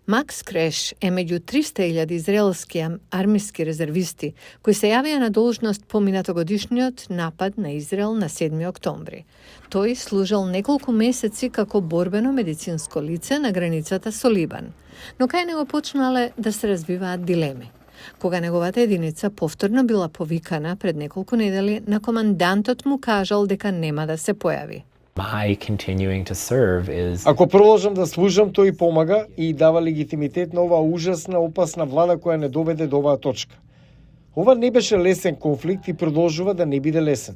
Макс Креш е меѓу 300.000 израелски армиски резервисти кои се јавија на должност по минатогодишниот напад на Израел на 7 октомври. Тој служел неколку месеци како борбено медицинско лице на границата со Либан, но кај него почнале да се развиваат дилеми. Кога неговата единица повторно била повикана пред неколку недели, на командантот му кажал дека нема да се појави. Ако продолжам да служам, тој помага и дава легитимитет на оваа ужасна, опасна влада која не доведе до оваа точка. Ова не беше лесен конфликт и продолжува да не биде лесен.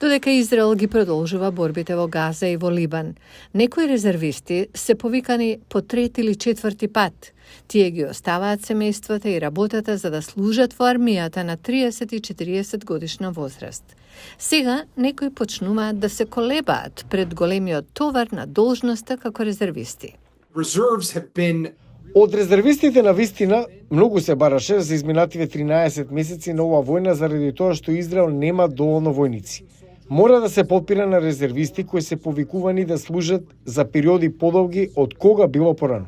Додека Израел ги продолжува борбите во Газа и во Либан, некои резервисти се повикани по трети или четврти пат. Тие ги оставаат семејствата и работата за да служат во армијата на 30 и 40 годишна возраст. Сега некои почнуваат да се колебаат пред големиот товар на должноста како резервисти. Од резервистите на вистина многу се бараше за изминативе 13 месеци на оваа војна заради тоа што Израел нема доволно војници. Мора да се подпира на резервисти кои се повикувани да служат за периоди подолги од кога било порано.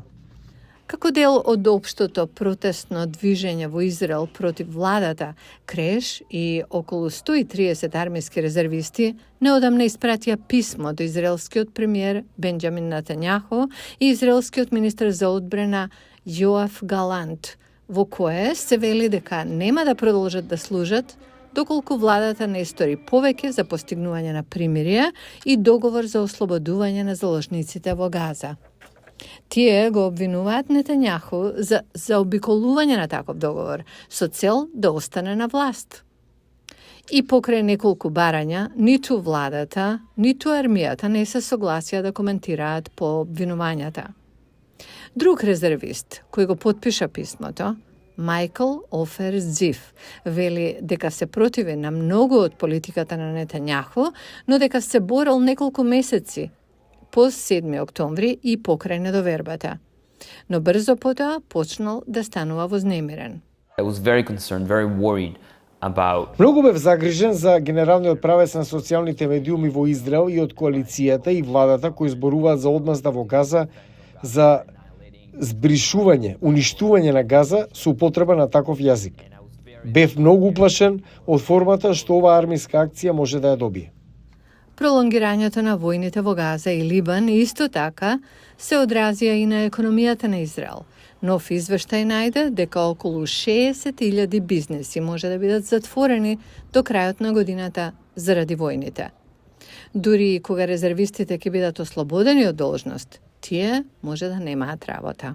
Како дел од општото протестно движење во Израел против владата, Креш и околу 130 армиски резервисти неодамна испратија писмо до израелскиот премиер Бенџамин Нетањаху и израелскиот министар за одбрана Јоав Галант, во кое се вели дека нема да продолжат да служат доколку владата не стори повеќе за постигнување на примирие и договор за ослободување на заложниците во Газа. Тие го обвинуваат Нетањаху за заобиколување на таков договор со цел да остане на власт. И покрај неколку барања, ниту владата, ниту армијата не се согласија да коментираат по обвинувањата. Друг резервист, кој го потпиша писмото, Майкл Офер Зив, вели дека се противи на многу од политиката на Нетањаху, но дека се борел неколку месеци по 7 октомври и покрај недовербата. Но брзо потоа почнал да станува вознемирен. Многу бев загрижен за генералниот правец на социјалните медиуми во Израел и од коалицијата и владата кои зборуваат за одмазда во Газа, за збришување, уништување на Газа со употреба на таков јазик. Бев многу уплашен од формата што оваа армиска акција може да ја добие. Пролонгирањето на војните во Газа и Либан исто така се одразија и на економијата на Израел. Нов извештај најде дека околу 60.000 бизнеси може да бидат затворени до крајот на годината заради војните. Дури и кога резервистите ќе бидат ослободени од должност, тие може да немаат работа.